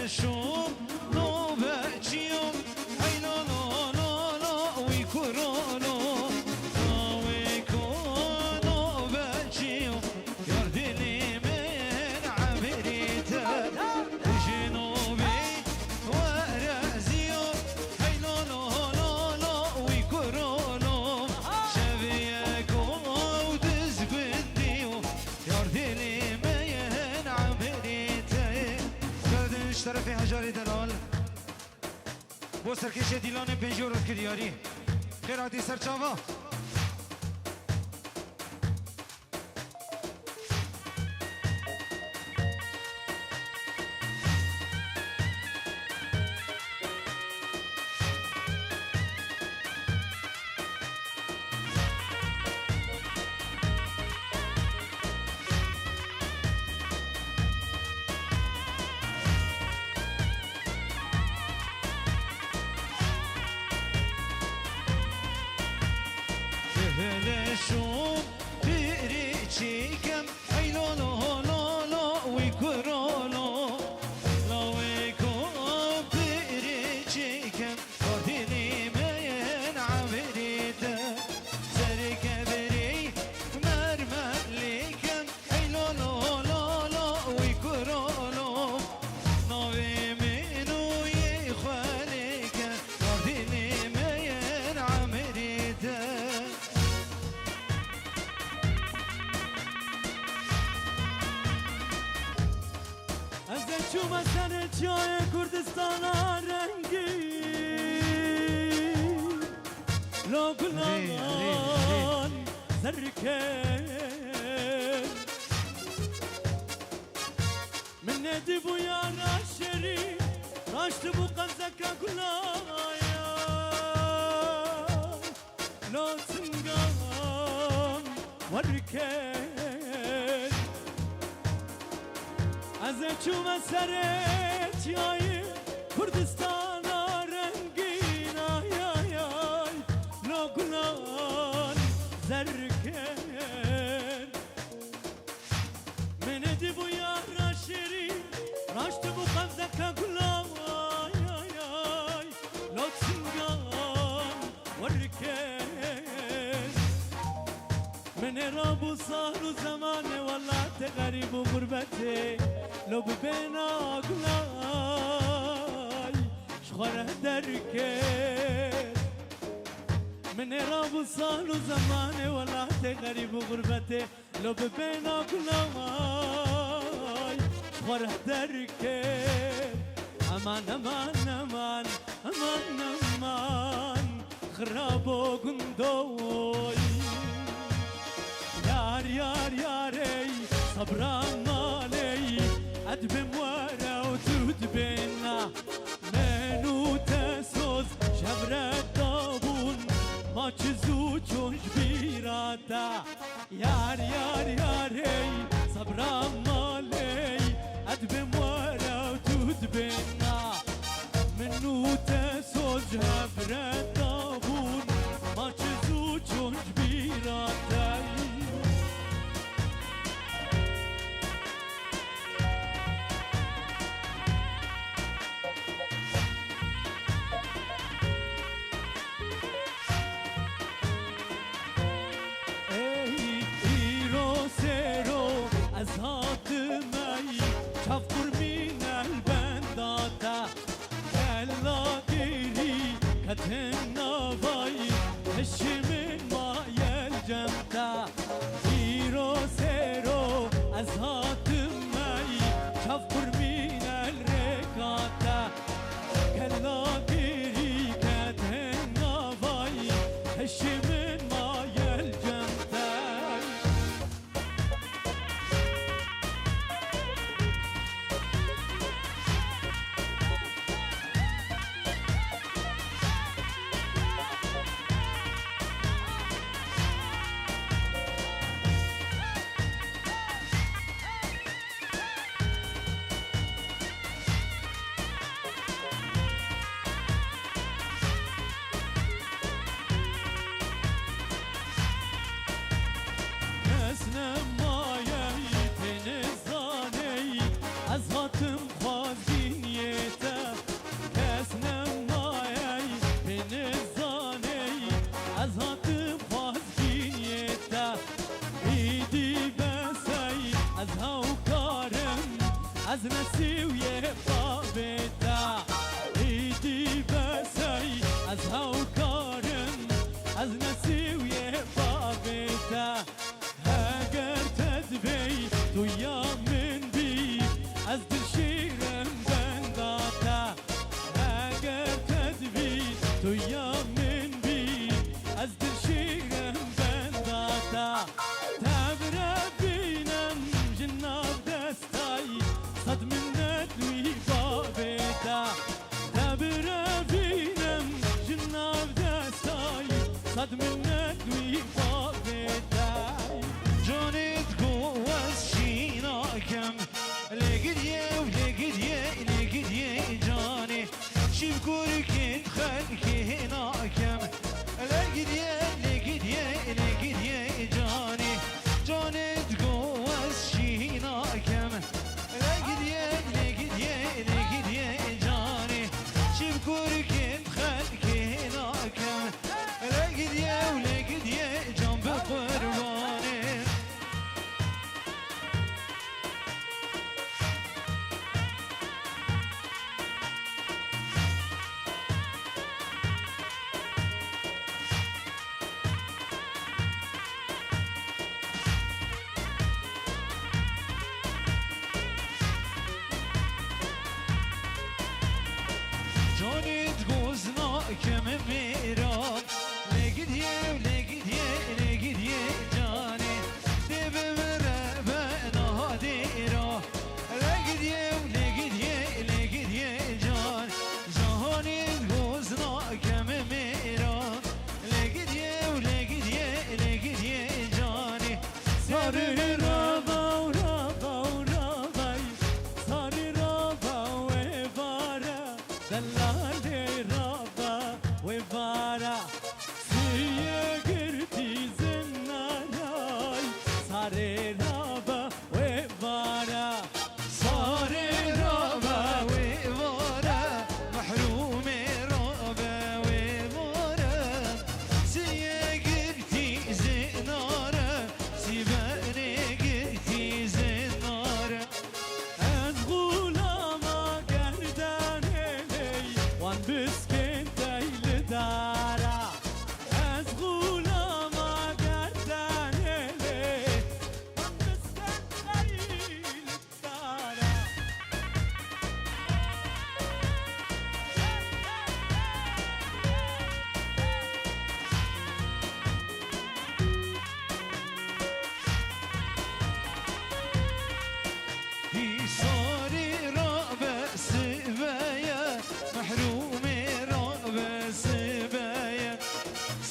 شوم نو بچیوم ای لا لا لا لا وی کرونو وی کنو بچیوم یار دلی من عبریته جنوبی و رازیوم ای لا لا لا لا وی کرونو شبیه کو دز بندیوم یار دلی من عبریته کردنش طرف هجاری دلال بو سرکش دیلان پنجور رو کریاری خیراتی سرچاوا شوم بیری چیکم ای لا لا لا لا وی کرونو لا وی کن بیری چیکم کردینی من عبریده سری کبری مرملیکم ای لا لا لا لا وی کرونو ناوی منوی خالیکم کردینی من عبریده چوم سر جای کردستان رنگی لگلان زرکن من ندی بو یارا شری راشت بو قمزک گلایا لاتنگان ورکن از چوم سرت یای کردستان رنگین آی آی آی لگلان زرکن من دی بو یارا شیری راشت بو خمزک گلان آی آی آی لطنگان ورکن من را بو سال و زمان والله غریب و غربته لو ببينا قلاي شخوره دركت من راب صال وزمانه ولا غريب وغربته لو ببينا قلاي شخوره دركت امان امان امان امان امان خراب وقندوي يار يار ياري صبران مالي أدبم ورا وتود بينا منو تسوز شبرة دابون ما چزو چونش بیراتا یار یار یاری صبرم مالی أدبم ورا وتود بينا منو تسوز شبرة دابون ما چزو چونش بیراتا شفقر من البنداتا كلا قيري كتنا باي هشي من ماي الجمتا إيرو سيرو أزهات ماي شفقر من الركاتا كلا قيري كتنا باي هشي من ماي الجمتا از هاتم خواستین یه بابتا ایدی بسی از هاوکارم از نسیوی بابتا اگر تدبی تو یا من بی از دل شیرم بنداتا اگر تدبی تو یا من بی از دل شیرم بنداتا تبره بینم جناب دستایی صد منت وی بابتا تبره بینم جناب دستایی صد منت وی بابتا جانت قوس شيناكم لقديه ولقديه لقديه جاني شوف كورك انت خلكي هناكم لقديه لقديه لقديه جاني جانت قوس شيناكم لقديه لقديه لقديه جاني شوف كورك انت خلكي هناكم لقديه ولقديه جنب قرباني جانت گوزناکم میران لگدیه لگدیه لگدیه جانی دی ببره به نهادی را لگدیه لگدیه لگدیه جان جانت گوزناکم میران لگدیه لگدیه لگدیه جانی ساری رابا و رابا و رابای ساری رابا و بارا دلالی رابا و بارا سیه گرتی زنارای ساری رابا و بارا ساري رابا وورا محروم رابا وورا سيقرتي زنارة سيباني قرتي زنارة از غلاما گردانه لی وان بسکن دیل دارا از غلاما گردانه لی وان بسکن دیل دارا في ساري رابا سبايا محروم رابا سبايا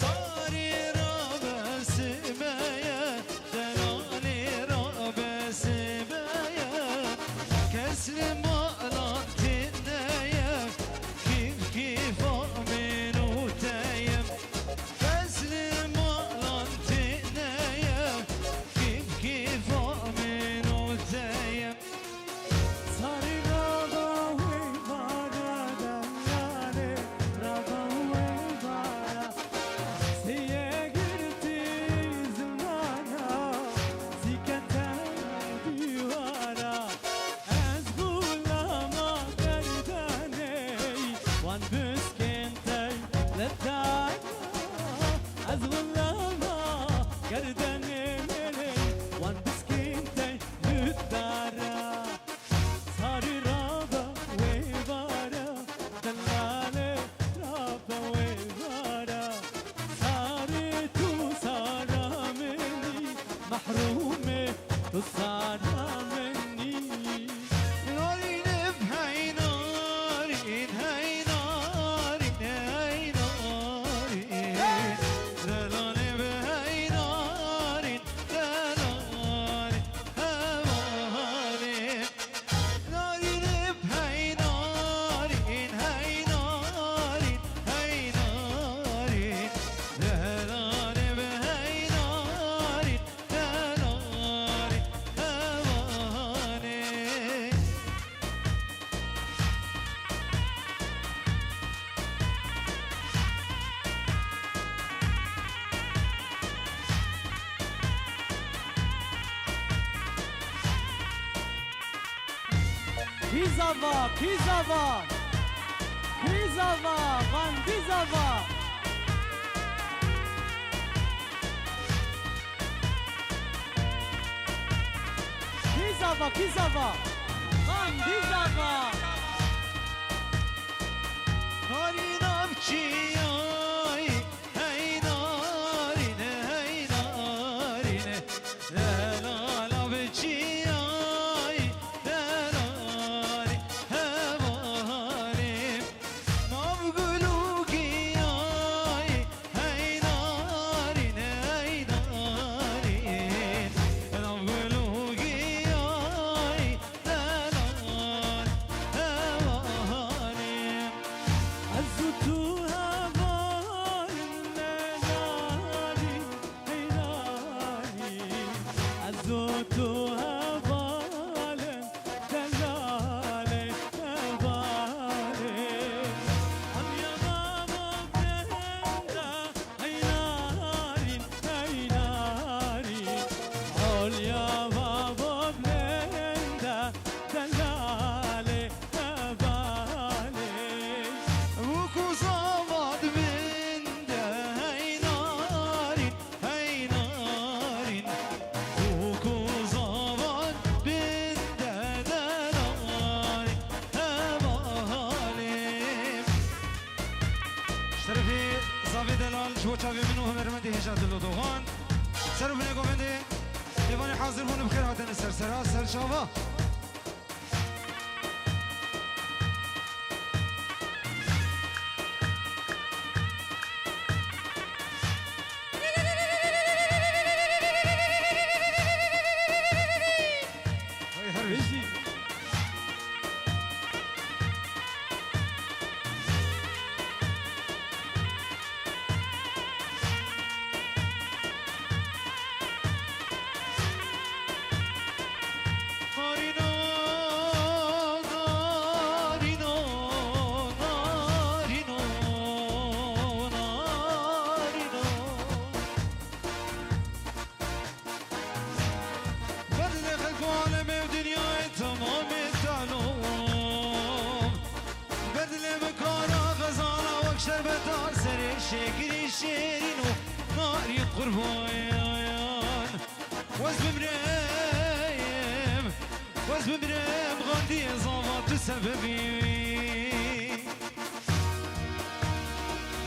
ساري رابا سبايا دلالي رابا سبايا كسر مالات النايا كيف كيف من وتايم كسر مالات النايا كيف كيف من وتايم ساری رابا و بارا دلالی رابا و بارا سیه گرتی زمانا سیکتن دیوارا از غلاما Kizava, Kizava, Kizava, Vandizava. Kizava, Kizava, Vandizava. Narin avçiyay, hey narine, hey narine. Delal avçiyay, delali hevalim. Navgulugiyay, hey narine, hey narin. Navgulugiyay, delal hevalim. Azutu havalin nari, hey nari. Azutu havalin delale hevale. Anya baba brenda, hey narin, hey nari. Olya baba brenda delale hevale. Ukuzavad binde hey narin, hey narin. Ukuzavad binde delali hevalim. شرفي زاوي دلال شو تشافي منو هنرمندي هجات اللودوغان سرو بني قومندي يباني حاضر بون بخير هاتن السرسرا سر شافا هاي هرش Narino, narino, narino, narino. بدل خلق عالم ودنياي تمام التعلم بدل مكانا غزالة وكشر بدار سري شكري شيرين ناري قربان وزب مريم وزب مريم غندي زوات سببي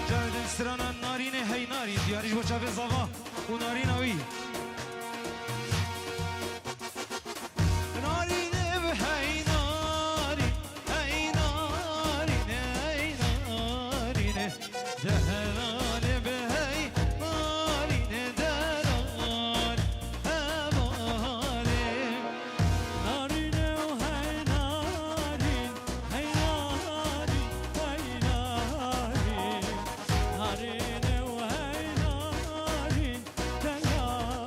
جاود استرانا نارين هي نارين دياريش بوشافي زوا ونارين اوي نارين هي نارين هي نارين هي نارين دهلال بهي نارين دلال هوالي Narine o hey narin, hey narin, hey narin. Narine o hey narin, delale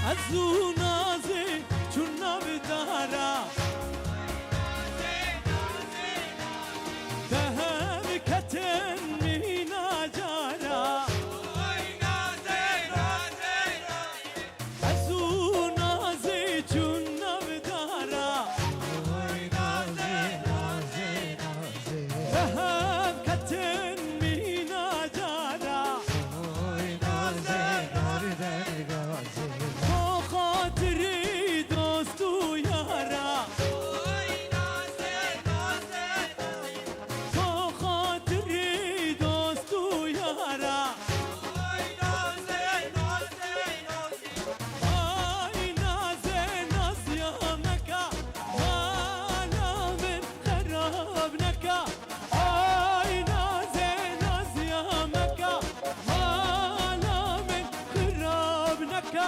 ازو نازه چون نبدارا دهم کتن مینا جارا ازو نازه چون نبدارا دهم کتن مینا جارا خاطری دوست و یارا تو خاطری دوست و یارا آی نازه ناز یا مکا مالا من خراب نکا آی نازه ناز یا مکا مالا من خراب نکا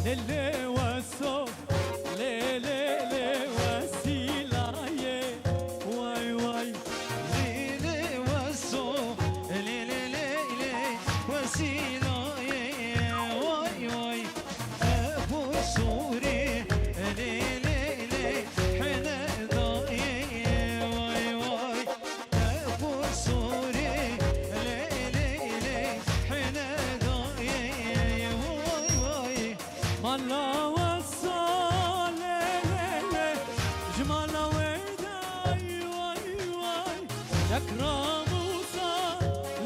ليلي وسو ليلي وسيلاي واي واي ليلي وسو ليلي وسيلاي واي واي ابو سوري ليلي حنا ضاي واي واي ابو سوري ليلي حنا ضاي واي واي مالا وصل ليلي جمال ويداي اکرام موسا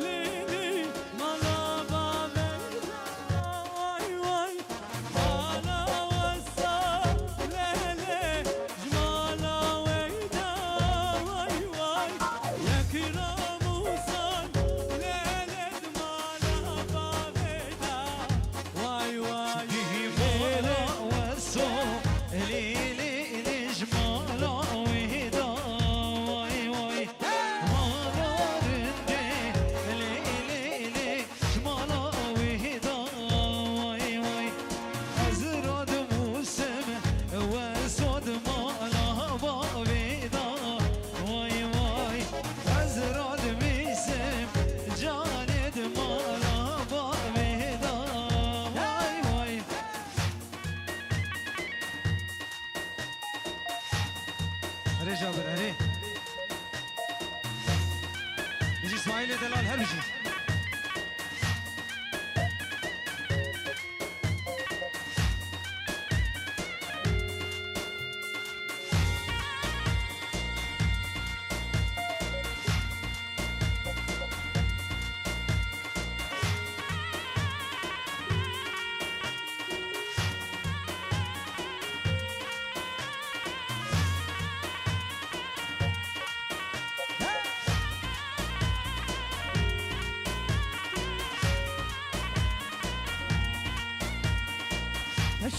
لیلی مالا بامیدا وای وای مالا وسا لیلی جمالا ویدا وای وای اکرام موسا لیلی مالا بامیدا وای وای مالا وسا لیلی جمالا ویدا وای وای مالا رنده لیلی جمالا ویدا وای وای حضرت موسم وسود مالا باویدا وای وای حضرت میسم جاند مالا باویدا وای وای هري جابر هري يجي اسماعيل دلال هرجي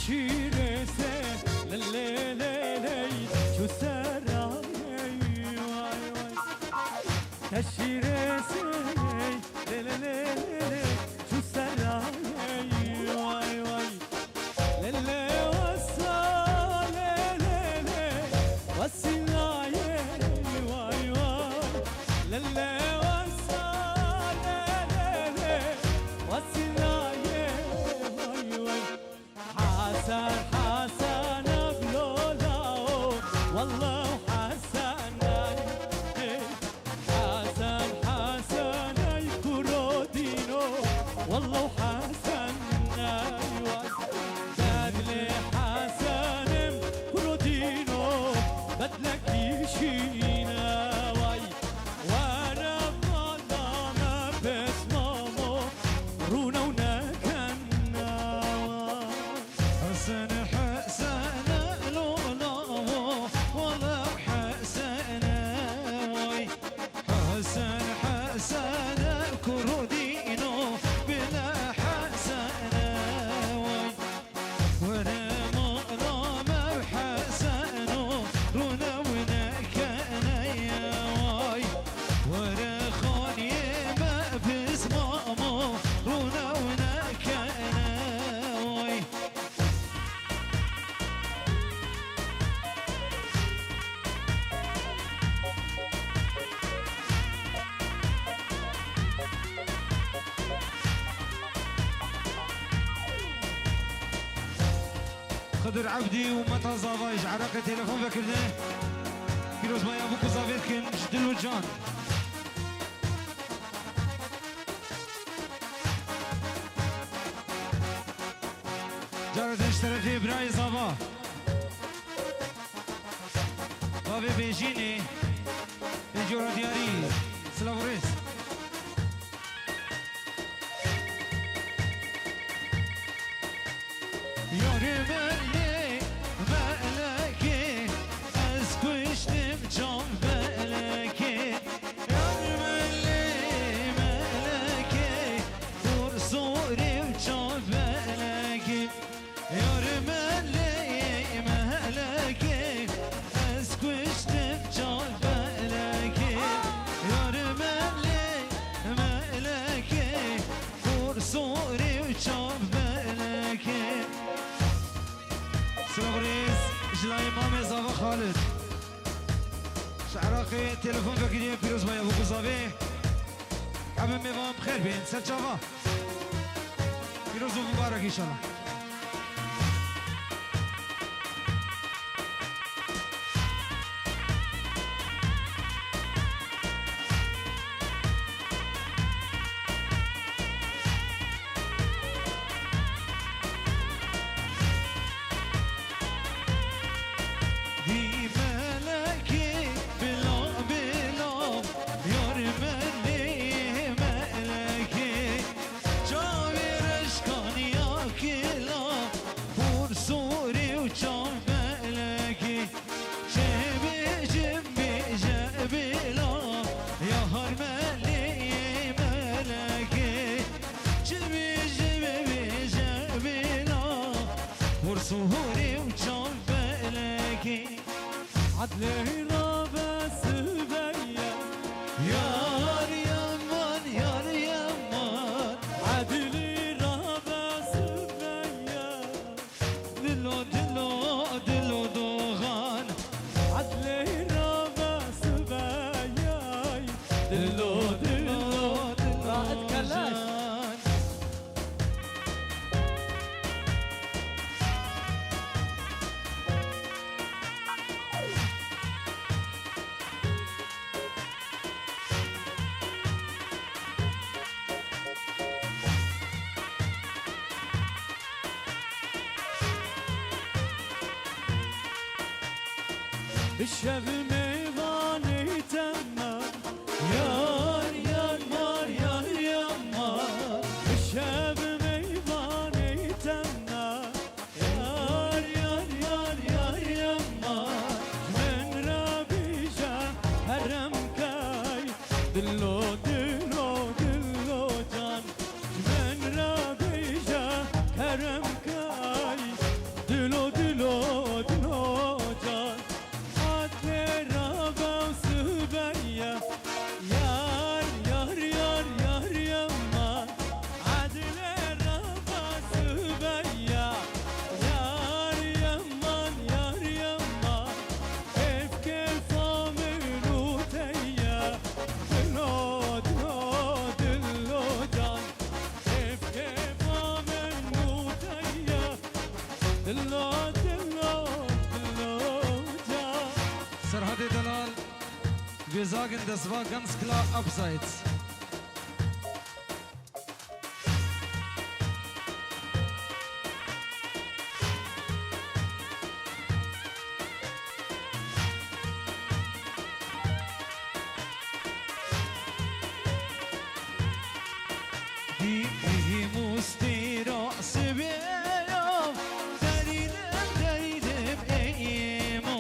تشيرسه لليلي شو سراي واي واي تشيرسه لليلي شو سراي واي واي للي وصل للي وصلاي واي واي للي وصل للي وصلاي واي واي حسن حسن بلولاو والله حسن حسن حسن كرودينو والله حسن بدلي حسن كرودينو بدلك يشينا واي وانا والله ما بس مامو رونا ونكنا حسن حسن لولا ولا حسن وي حسن حسن كرودينو بلا حسن وي وانا ما حسن رونا ونكنا يا وي وانا خاني ما بس مامو رونا ونكنا وي خضر عبدي ومتى زافايج عراقة تليفون بكرنا كيروز ما يابوكو زافيت كن جدل وجان جارة اشترفي براي زافا بابي بيجيني الجورة دياري سلافوريس ياري مالي مالكي اسكوشتم جام مالكي ياري مالي مالكي ورسوري وجام مالكي ياري مالي مالكي اسكوشتم جام مالكي ياري مالي مالكي ورسوري وجام مالكي سلامريز جلاي مامي زافا خالد شعراقي تليفون فكرية بيروز بايا بوكو زافي عبن ميفام بخير بين سر جافا بيروز مبارك ان شاء الله عدلی را بس بیا یار یمان یار یمان عدلی را بس بیا دلو دلو دلو دوغان عدلی را بس بیا دلو دلو راحت کلاش الشب ميواني تمام یار یار مار یار یمان الشب ميواني تمام یار یار یار یار یمان من رابيجا هرم كاي دلو دلو دلو جان من رابيجا هرم كاي دلو دلو دلو جان عدل رابا وسبيا يار يار يار يار يما عدل رابا سبيا يار يمان يار يما كيف عملوا تيا دلو دلو دلو جان كيف عملوا تيا دلو دلو دلو جان سرحدی دلال wir sagen das war ganz klar abseits Die musste raus beyo derilim derilim eymo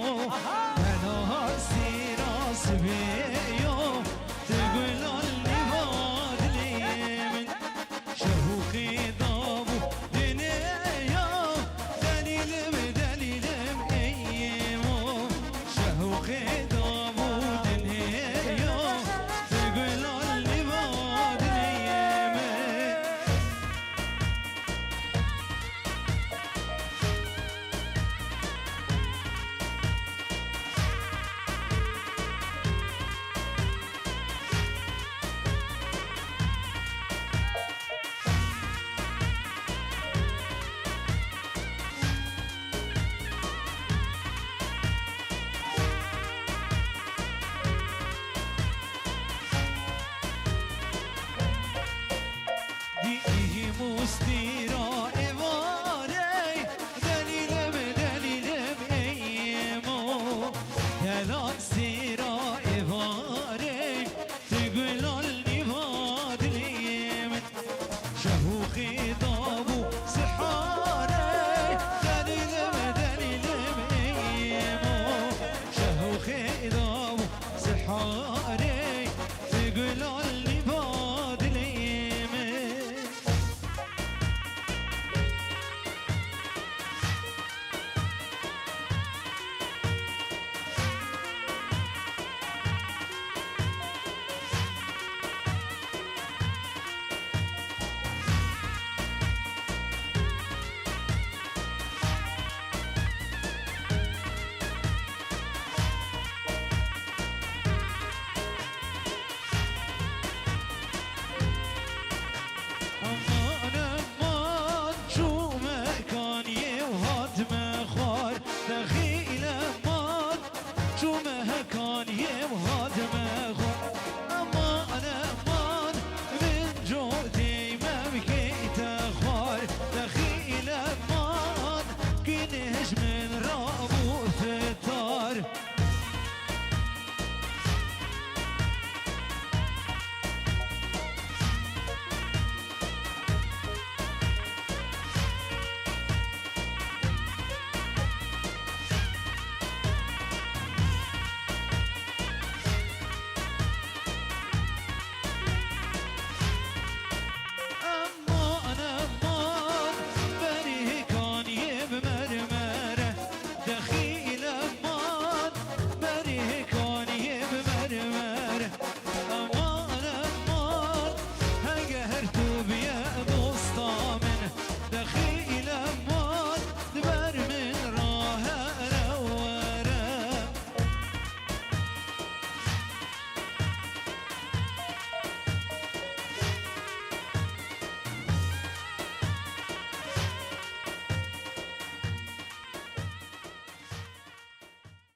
ben hasi ras beyo تقول اللي بادليم شهوخي ضابو دنيا دليلم دليلم ايمو شهوخي ضابو دنيا تقول اللي بادليم مستيرا إيماني دليلم دليلم إيمو دلال سيرا إيماني تقول اللي بادليم شهوخي ضابو سحاري دليلم دليلم إيمو شهوخي ضابو سحاري